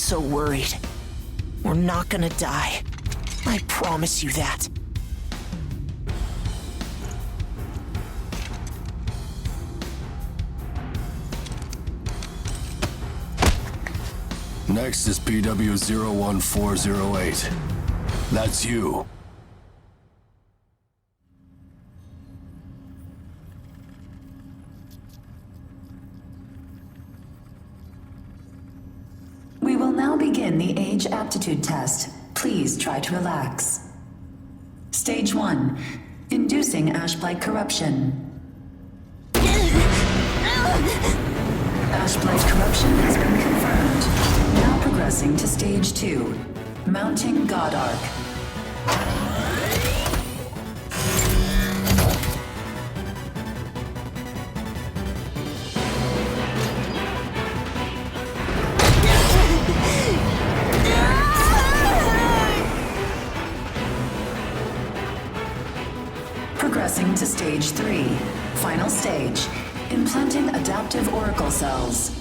so worried. We're not gonna die. I promise you that. Next is PW01408. That's you. We will now begin the age aptitude test. Please try to relax. Stage 1. Inducing ash-blight corruption. Ash-blight corruption has been confirmed. Now progressing to Stage 2. Mounting God Arc. Progressing to Stage 3. Final stage. Implanting adaptive oracle cells.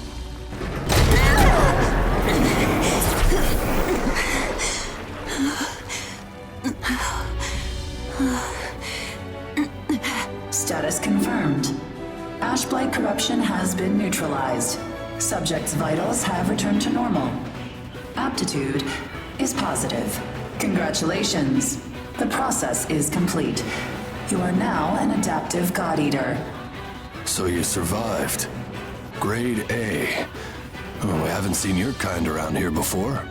Status confirmed. Ash-blight corruption has been neutralized. Subject's vitals have returned to normal. Aptitude is positive. Congratulations. The process is complete. You are now an adaptive God Eater. So you survived. Grade A. Oh, we haven't seen your kind around here before.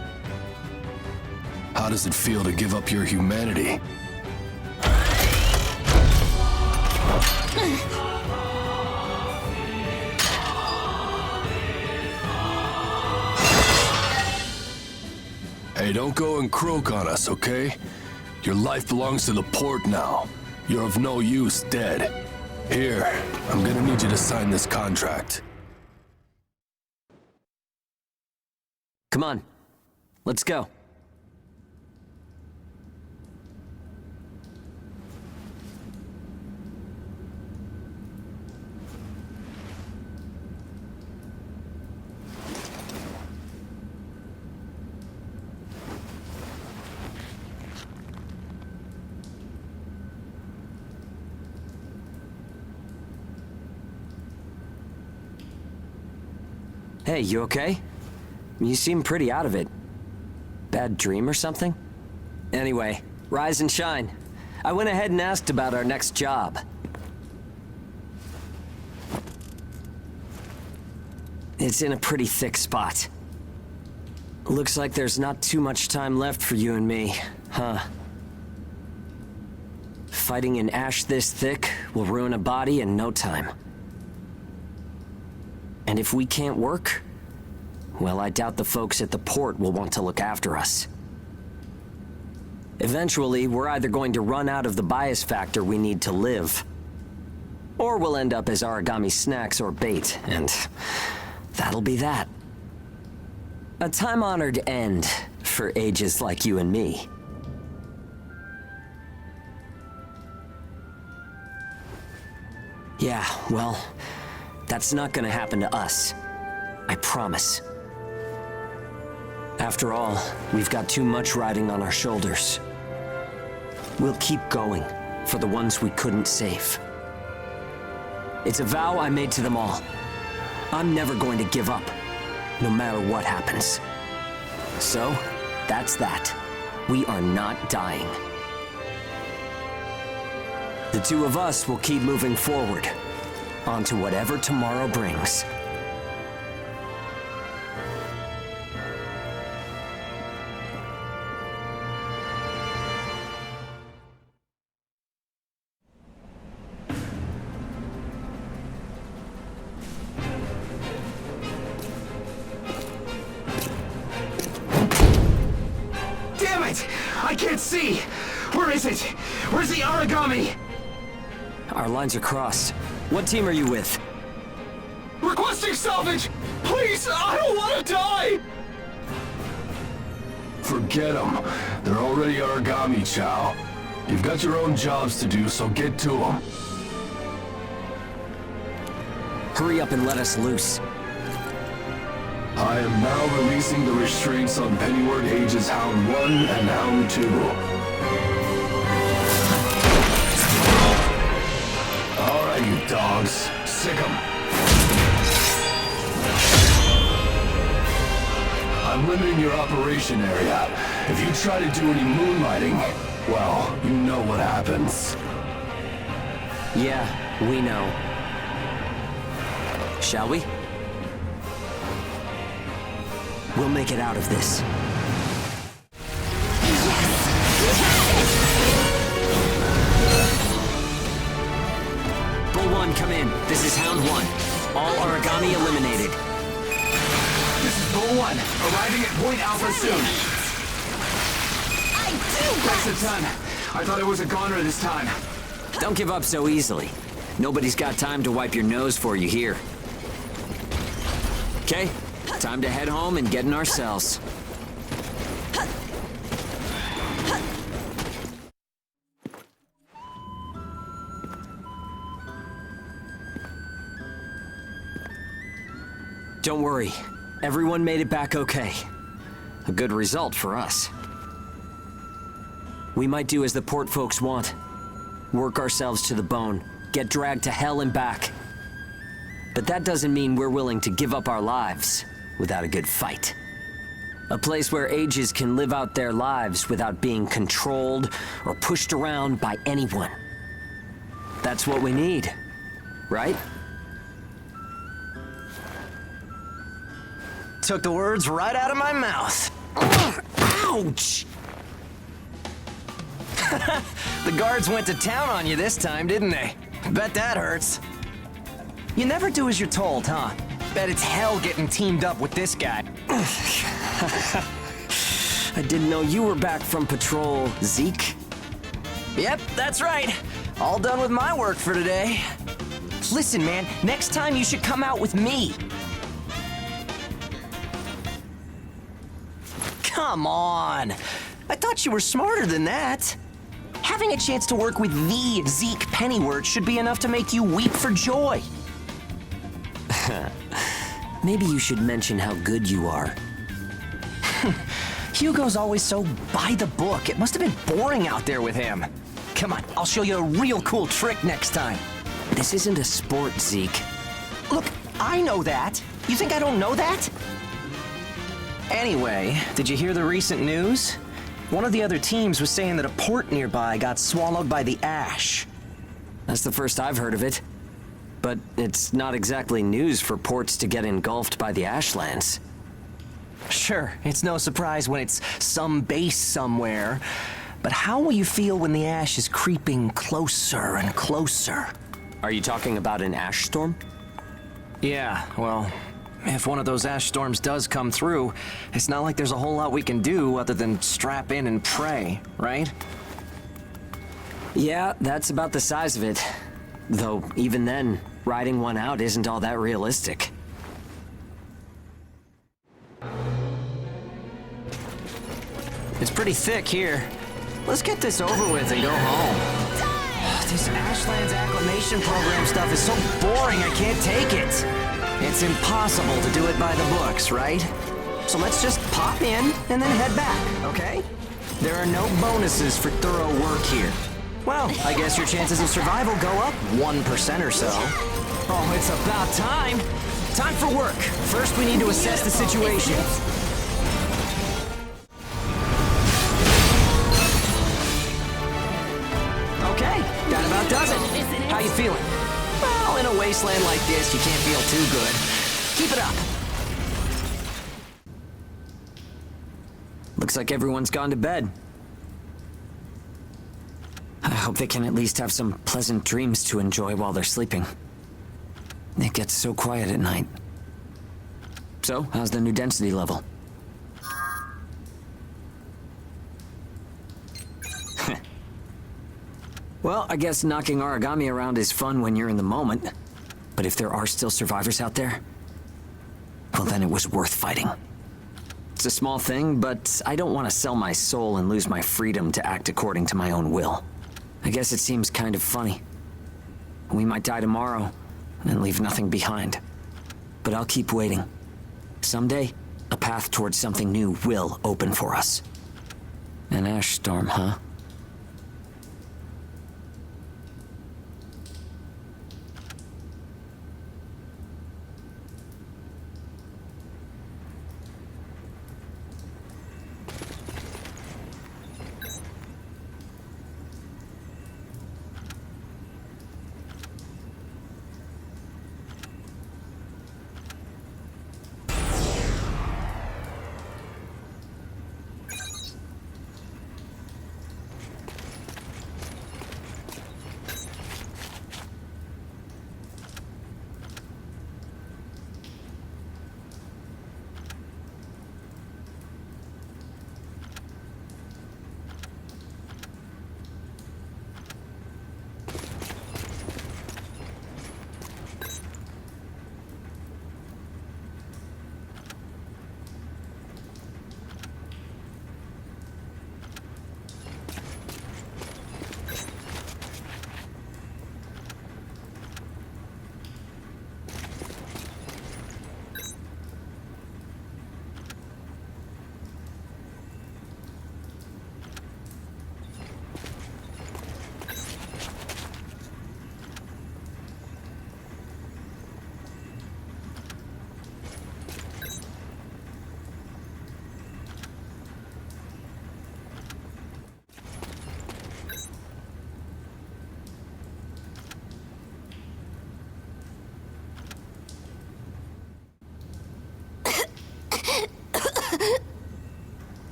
How does it feel to give up your humanity? Hey, don't go and croak on us, okay? Your life belongs to the port now. You're of no use dead. Here, I'm gonna need you to sign this contract. Come on, let's go. Hey, you okay? You seem pretty out of it. Bad dream or something? Anyway, rise and shine. I went ahead and asked about our next job. It's in a pretty thick spot. Looks like there's not too much time left for you and me, huh? Fighting an ash this thick will ruin a body in no time. And if we can't work, well, I doubt the folks at the port will want to look after us. Eventually, we're either going to run out of the bias factor we need to live, or we'll end up as origami snacks or bait, and that'll be that. A time-honored end for ages like you and me. Yeah, well, that's not gonna happen to us. I promise. After all, we've got too much riding on our shoulders. We'll keep going for the ones we couldn't save. It's a vow I made to them all. I'm never going to give up, no matter what happens. So, that's that. We are not dying. The two of us will keep moving forward, onto whatever tomorrow brings. Damn it! I can't see! Where is it? Where's the origami? Our lines are crossed. What team are you with? Requesting salvage! Please, I don't want to die! Forget them. They're already origami, Chow. You've got your own jobs to do, so get to them. Hurry up and let us loose. I I am now releasing the restraints on Pennyward Ages Hound 1 and Hound 2. Alright, you dogs. Sick 'em. I'm limiting your operation area. If you try to do any moonlighting, well, you know what happens. Yeah, we know. Shall we? We'll make it out of this. Bull 1, come in. This is Hound 1. All origami eliminated. This is Bull 1, arriving at Point Alpha soon. Thanks a ton. I thought it was a goner this time. Don't give up so easily. Nobody's got time to wipe your nose for you here. Okay, time to head home and get in our cells. Don't worry, everyone made it back okay. A good result for us. We might do as the port folks want. Work ourselves to the bone, get dragged to hell and back. But that doesn't mean we're willing to give up our lives without a good fight. A place where ages can live out their lives without being controlled or pushed around by anyone. That's what we need, right? Took the words right out of my mouth. Ouch! The guards went to town on you this time, didn't they? Bet that hurts. You never do as you're told, huh? Bet it's hell getting teamed up with this guy. I didn't know you were back from patrol, Zeke. Yep, that's right. All done with my work for today. Listen, man, next time you should come out with me. Come on. I thought you were smarter than that. Having a chance to work with the Zeke Pennyworth should be enough to make you weep for joy. Maybe you should mention how good you are. Hugo's always so by the book. It must have been boring out there with him. Come on, I'll show you a real cool trick next time. This isn't a sport, Zeke. Look, I know that. You think I don't know that? Anyway, did you hear the recent news? One of the other teams was saying that a port nearby got swallowed by the ash. That's the first I've heard of it. But it's not exactly news for ports to get engulfed by the ashlands. Sure, it's no surprise when it's some base somewhere. But how will you feel when the ash is creeping closer and closer? Are you talking about an ash storm? Yeah, well, if one of those ash storms does come through, it's not like there's a whole lot we can do other than strap in and pray, right? Yeah, that's about the size of it. Though, even then, riding one out isn't all that realistic. It's pretty thick here. Let's get this over with and go home. This Ashlands acclimation program stuff is so boring I can't take it. It's impossible to do it by the books, right? So let's just pop in and then head back, okay? There are no bonuses for thorough work here. Well, I guess your chances of survival go up 1% or so. Oh, it's about time. Time for work. First, we need to assess the situation. Okay, that about does it. How you feeling? Well, in a wasteland like this, you can't feel too good. Keep it up. Looks like everyone's gone to bed. I hope they can at least have some pleasant dreams to enjoy while they're sleeping. It gets so quiet at night. So, how's the new density level? Well, I guess knocking origami around is fun when you're in the moment. But if there are still survivors out there, well, then it was worth fighting. It's a small thing, but I don't want to sell my soul and lose my freedom to act according to my own will. I guess it seems kind of funny. We might die tomorrow and leave nothing behind. But I'll keep waiting. Someday, A path towards something new will open for us. An ash storm, huh?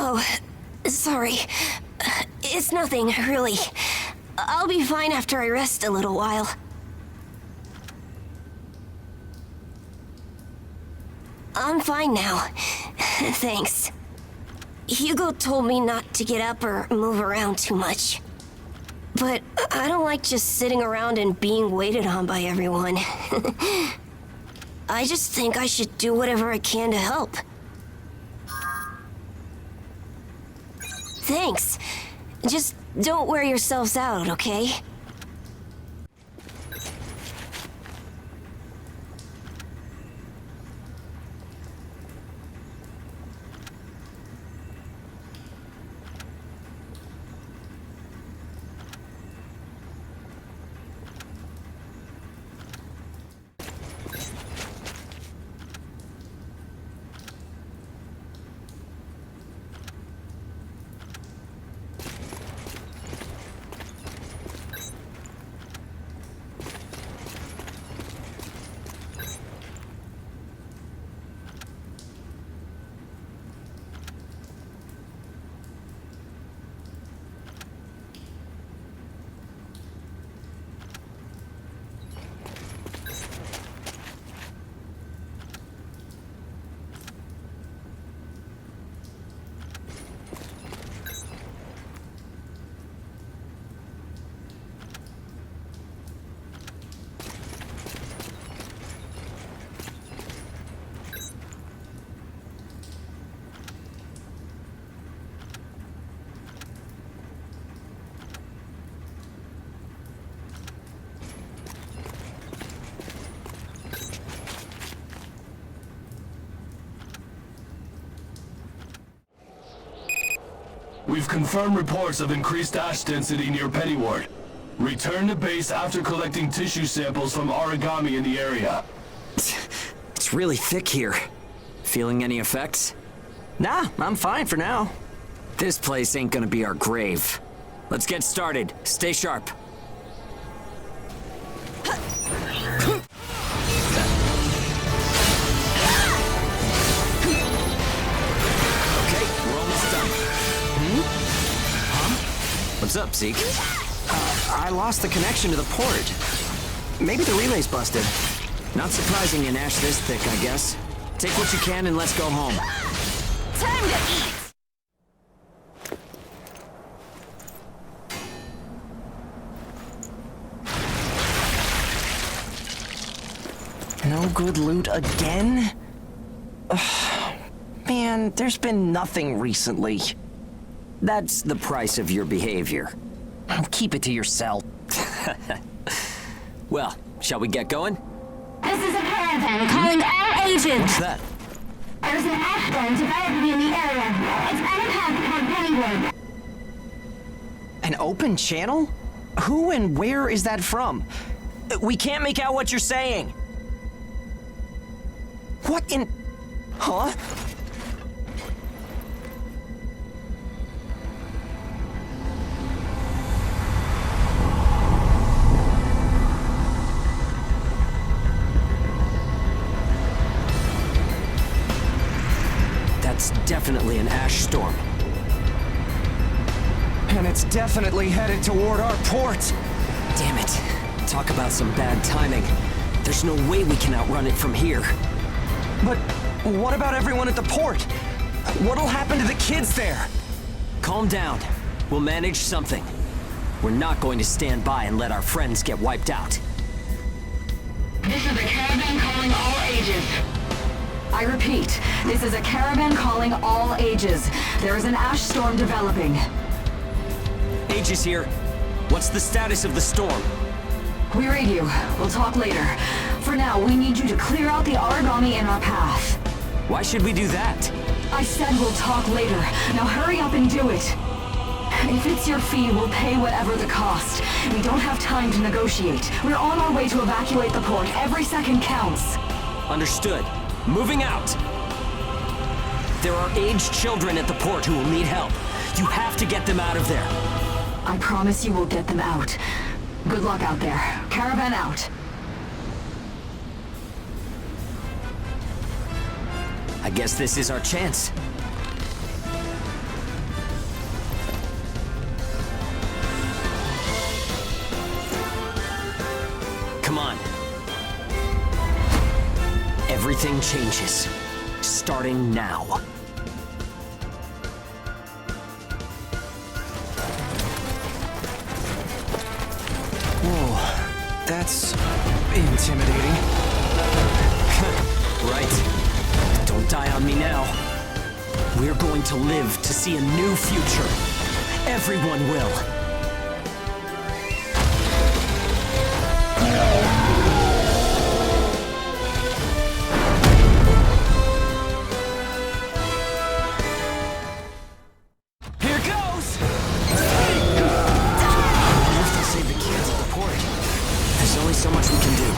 Oh, sorry. It's nothing, really. I'll be fine after I rest a little while. I'm fine now. Thanks. Hugo told me not to get up or move around too much. But I don't like just sitting around and being waited on by everyone. I just think I should do whatever I can to help. Thanks. Just don't wear yourselves out, okay? We've confirmed reports of increased ash density near Pennyward. Return to base after collecting tissue samples from origami in the area. It's really thick here. Feeling any effects? Nah, I'm fine for now. This place ain't gonna be our grave. Let's get started. Stay sharp. Okay, we're almost done. What's up, Zeke? I lost the connection to the port. Maybe the relay's busted. Not surprising in ash this thick, I guess. Take what you can and let's go home. Time to eat! No good loot again? Ugh. Man, there's been nothing recently. That's the price of your behavior. Keep it to yourself. Well, shall we get going? This is a caravan calling all agents! What's that? There's an ash storm developing in the area. It's unpacked from anywhere. An open channel? Who and where is that from? We can't make out what you're saying. What in... Huh? That's definitely an ash storm. And it's definitely headed toward our port. Damn it. Talk about some bad timing. There's no way we can outrun it from here. But what about everyone at the port? What'll happen to the kids there? Calm down. We'll manage something. We're not going to stand by and let our friends get wiped out. This is a caravan calling all ages. I repeat, this is a caravan calling all ages. There is an ash storm developing. Aegis here. What's the status of the storm? We read you. We'll talk later. For now, we need you to clear out the origami in our path. Why should we do that? I said we'll talk later. Now hurry up and do it. If it's your fee, we'll pay whatever the cost. We don't have time to negotiate. We're on our way to evacuate the port. Every second counts. Understood. Moving out. There are aged children at the port who will need help. You have to get them out of there. I promise you we'll get them out. Good luck out there. Caravan out. I guess this is our chance. Come on. Everything changes. Starting now. Whoa, that's intimidating. Right. Don't die on me now. We're going to live to see a new future. Everyone will. Here goes! I have to save the kids at the port. There's only so much we can do.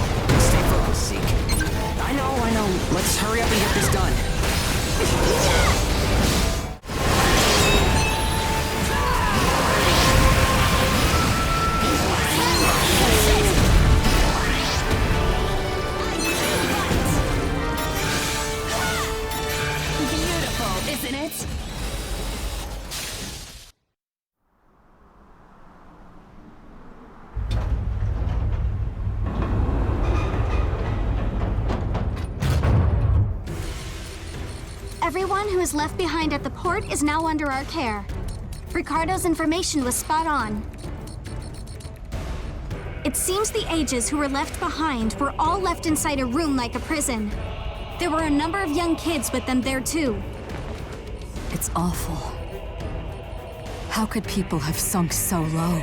Stay focused, Zeke. I know. Let's hurry up and get this done. Beautiful, isn't it? Everyone who is left behind at the port is now under our care. Ricardo's information was spot on. It seems the ages who were left behind were all left inside a room like a prison. There were a number of young kids with them there too. It's awful. How could people have sunk so low?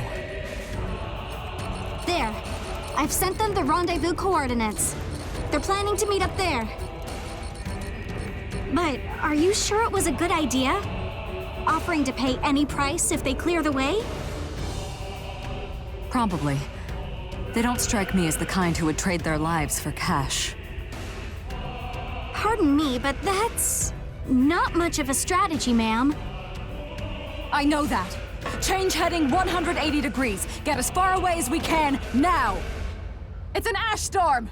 There. I've sent them the rendezvous coordinates. They're planning to meet up there. But are you sure it was a good idea? Offering to pay any price if they clear the way? Probably. They don't strike me as the kind who would trade their lives for cash. Pardon me, but that's not much of a strategy, ma'am. I know that. Change heading 180 degrees. Get as far away as we can, now! It's an ash storm!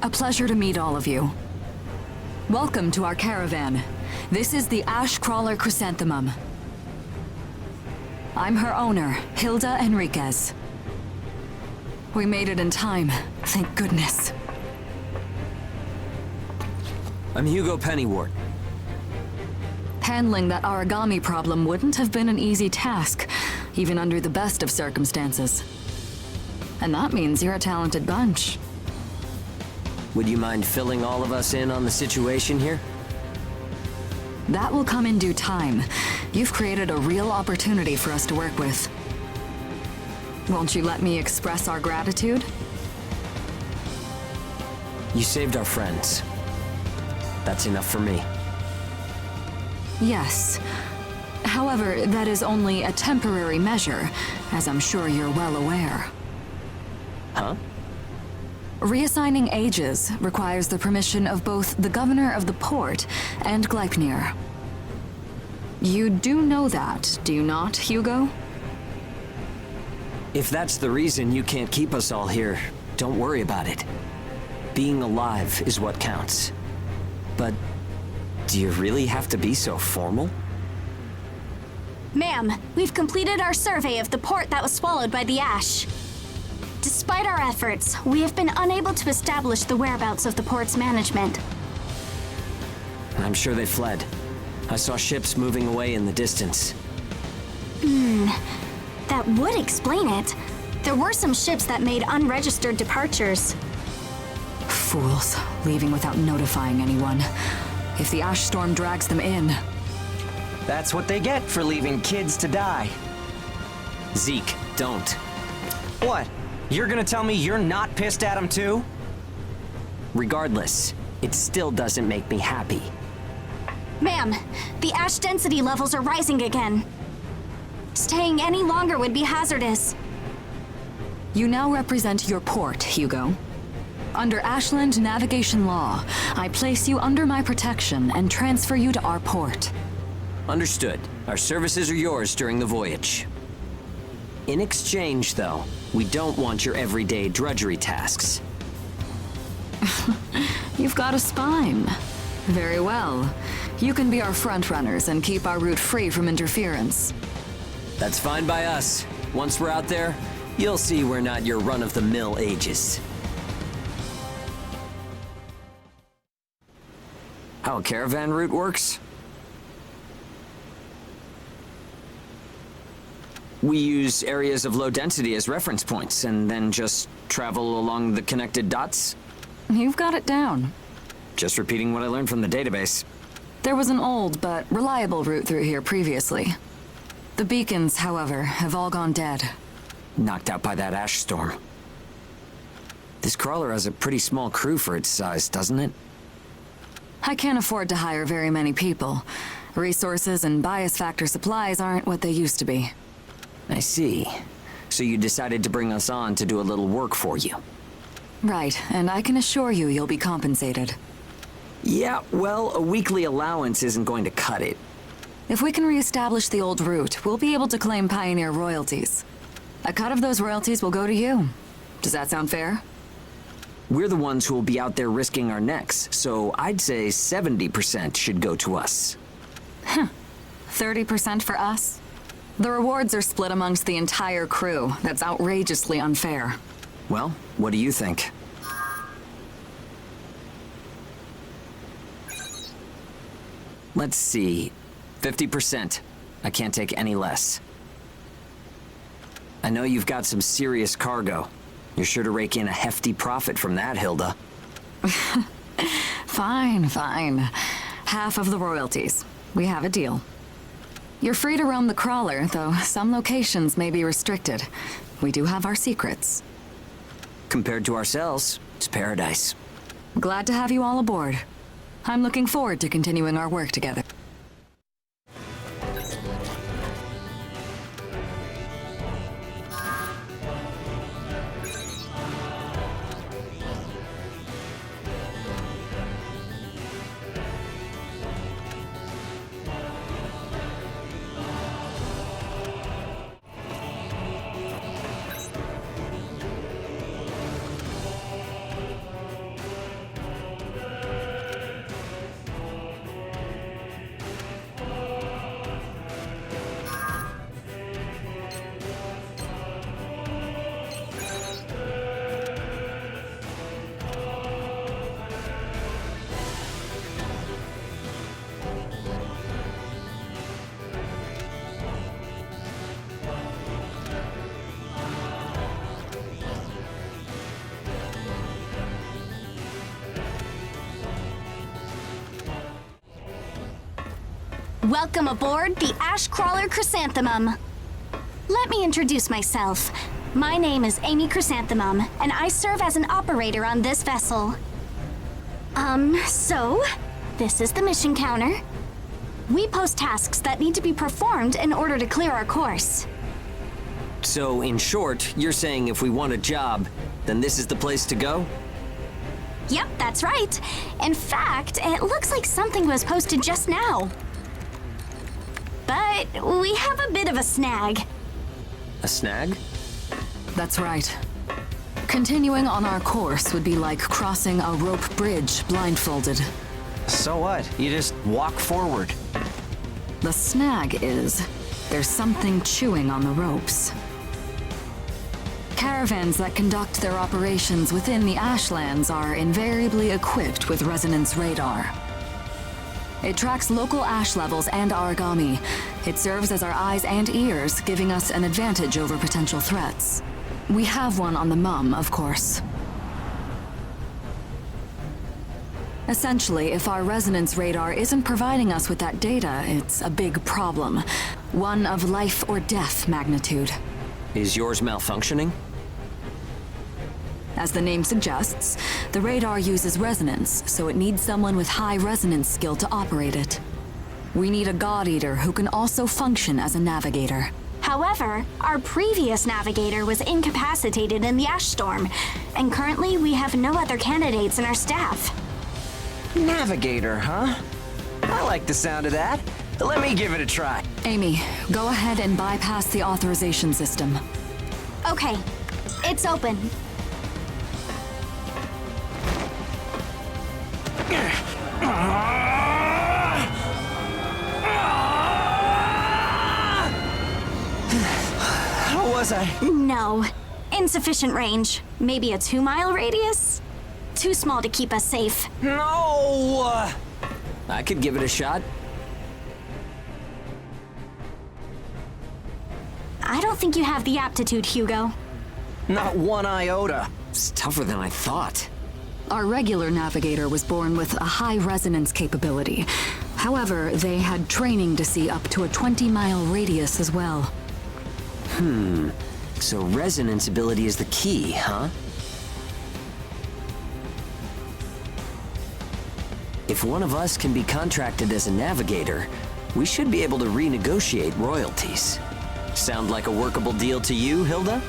A pleasure to meet all of you. Welcome to our caravan. This is the Ash Crawler Chrysanthemum. I'm her owner, Hilda Enriquez. We made it in time, thank goodness. I'm Hugo Pennywort. Handling that origami problem wouldn't have been an easy task, even under the best of circumstances. And that means you're a talented bunch. Would you mind filling all of us in on the situation here? That will come in due time. You've created a real opportunity for us to work with. Won't you let me express our gratitude? You saved our friends. That's enough for me. Yes. However, that is only a temporary measure, as I'm sure you're well aware. Huh? Reassigning ages requires the permission of both the governor of the port and Gleipnir. You do know that, do you not, Hugo? If that's the reason you can't keep us all here, don't worry about it. Being alive is what counts. But do you really have to be so formal? Ma'am, we've completed our survey of the port that was swallowed by the ash. Despite our efforts, we have been unable to establish the whereabouts of the port's management. I'm sure they fled. I saw ships moving away in the distance. That would explain it. There were some ships that made unregistered departures. Fools, leaving without notifying anyone. If the ash storm drags them in... That's what they get for leaving kids to die. Zeke, don't. What? You're gonna tell me you're not pissed at him too? Regardless, it still doesn't make me happy. Ma'am, the ash density levels are rising again. Staying any longer would be hazardous. You now represent your port, Hugo. Under Ashland navigation law, I place you under my protection and transfer you to our port. Understood. Our services are yours during the voyage. In exchange, though, we don't want your everyday drudgery tasks. You've got a spine. Very well. You can be our front runners and keep our route free from interference. That's fine by us. Once we're out there, you'll see we're not your run-of-the-mill ages. How a caravan route works? We use areas of low density as reference points, and then just travel along the connected dots? You've got it down. Just repeating what I learned from the database. There was an old but reliable route through here previously. The beacons, however, have all gone dead. Knocked out by that ash storm. This crawler has a pretty small crew for its size, doesn't it? I can't afford to hire very many people. Resources and bias factor supplies aren't what they used to be. I see. So you decided to bring us on to do a little work for you. Right, and I can assure you you'll be compensated. Yeah, well, a weekly allowance isn't going to cut it. If we can reestablish the old route, we'll be able to claim Pioneer royalties. A cut of those royalties will go to you. Does that sound fair? We're the ones who will be out there risking our necks, so I'd say 70% should go to us. 30% for us? The rewards are split amongst the entire crew. That's outrageously unfair. Well, what do you think? Let's see. 50%. I can't take any less. I know you've got some serious cargo. You're sure to rake in a hefty profit from that, Hilda. Fine, fine. Half of the royalties. We have a deal. You're free to roam the crawler, though some locations may be restricted. We do have our secrets. Compared to ourselves, it's paradise. Glad to have you all aboard. I'm looking forward to continuing our work together. Welcome aboard the Ash Crawler Chrysanthemum. Let me introduce myself. My name is Amy Chrysanthemum, and I serve as an operator on this vessel. So, this is the mission counter. We post tasks that need to be performed in order to clear our course. So, in short, you're saying if we want a job, then this is the place to go? Yep, that's right. In fact, it looks like something was posted just now. But we have a bit of a snag. A snag? That's right. Continuing on our course would be like crossing a rope bridge blindfolded. So what? You just walk forward. The snag is, there's something chewing on the ropes. Caravans that conduct their operations within the Ashlands are invariably equipped with resonance radar. It tracks local ash levels and origami. It serves as our eyes and ears, giving us an advantage over potential threats. We have one on the mum, of course. Essentially, if our resonance radar isn't providing us with that data, it's a big problem. One of life or death magnitude. Is yours malfunctioning? As the name suggests, the radar uses resonance, so it needs someone with high resonance skill to operate it. We need a God Eater who can also function as a navigator. However, our previous navigator was incapacitated in the ash storm, and currently we have no other candidates in our staff. Navigator, huh? I like the sound of that. Let me give it a try. Amy, go ahead and bypass the authorization system. Okay, it's open. How was I? No. Insufficient range. Maybe a 2-mile radius? Too small to keep us safe. No! I could give it a shot. I don't think you have the aptitude, Hugo. Not one iota. It's tougher than I thought. Our regular navigator was born with a high resonance capability. However, they had training to see up to a 20-mile radius as well. So resonance ability is the key, huh? If one of us can be contracted as a navigator, we should be able to renegotiate royalties. Sound like a workable deal to you, Hilda?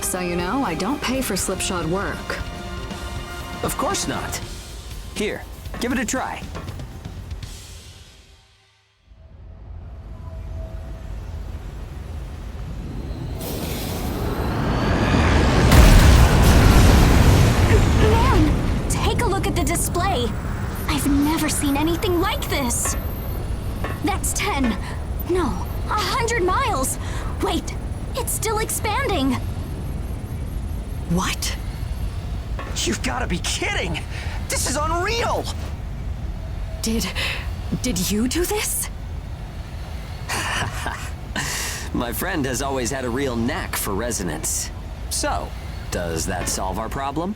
So you know, I don't pay for slipshod work. Of course not. Here, give it a try. Man, take a look at the display. I've never seen anything like this. That's 10. No, 100 miles. Wait, it's still expanding. What? You've got to be kidding! This is unreal! Did you do this? My friend has always had a real knack for resonance. So, does that solve our problem?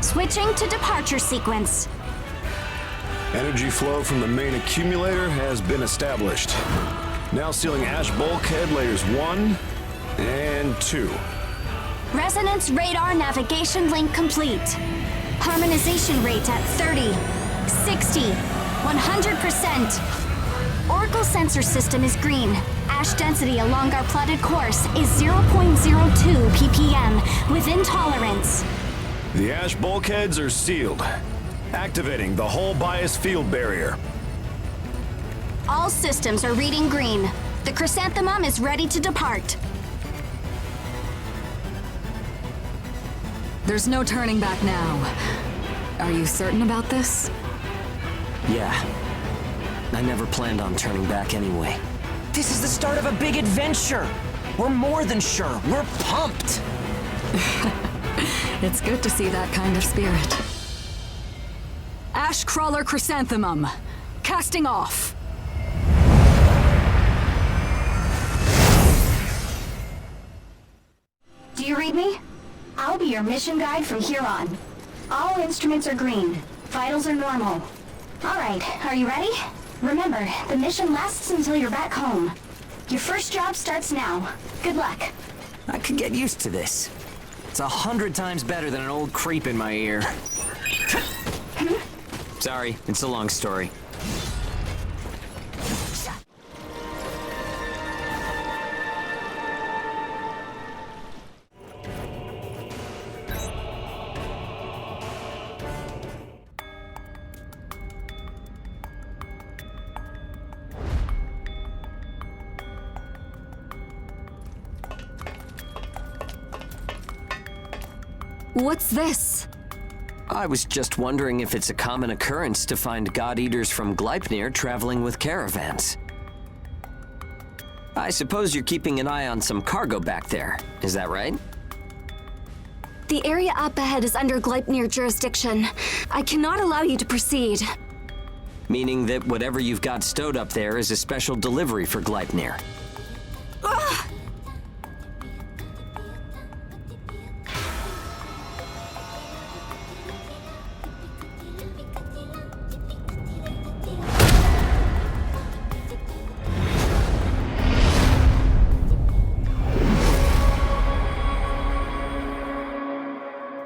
Switching to departure sequence. Energy flow from the main accumulator has been established. Now sealing ash bulkhead layers 1 and 2. Resonance radar navigation link complete. Harmonization rate at 30, 60, 100%. Oracle sensor system is green. Ash density along our plotted course is 0.02 ppm, within tolerance. The ash bulkheads are sealed. Activating the hull bias field barrier. All systems are reading green. The chrysanthemum is ready to depart. There's no turning back now. Are you certain about this? Yeah. I never planned on turning back anyway. This is the start of a big adventure. We're more than sure. We're pumped. It's good to see that kind of spirit. Ashcrawler chrysanthemum, casting off. Do you read me? I'll be your mission guide from here on. All instruments are green. Vitals are normal. Alright, are you ready? Remember, the mission lasts until you're back home. Your first job starts now. Good luck. I could get used to this. It's 100 times better than an old creep in my ear. Sorry, it's a long story. What's this? I was just wondering if it's a common occurrence to find God-eaters from Gleipnir traveling with caravans. I suppose you're keeping an eye on some cargo back there, is that right? The area up ahead is under Gleipnir jurisdiction. I cannot allow you to proceed. Meaning that whatever you've got stowed up there is a special delivery for Gleipnir. Ugh!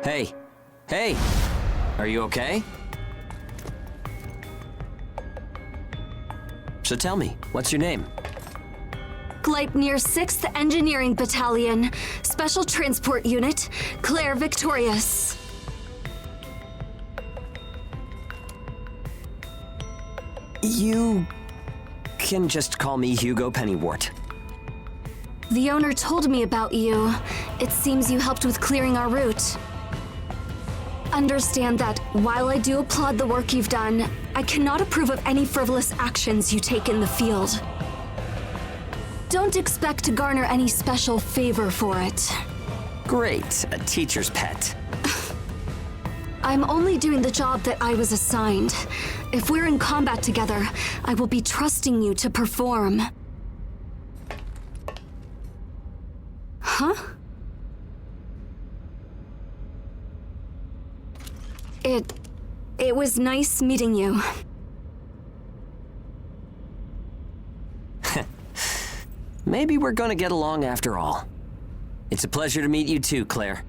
Hey. Hey! Are you okay? So tell me, what's your name? Gleipnir 6th Engineering Battalion, Special Transport Unit, Claire Victorious. You can just call me Hugo Pennywort. The owner told me about you. It seems you helped with clearing our route. Understand that while I do applaud the work you've done, I cannot approve of any frivolous actions you take in the field. Don't expect to garner any special favor for it. Great, a teacher's pet. I'm only doing the job that I was assigned. If we're in combat together, I will be trusting you to perform. Huh? It was nice meeting you. Maybe we're gonna get along after all. It's a pleasure to meet you too, Claire.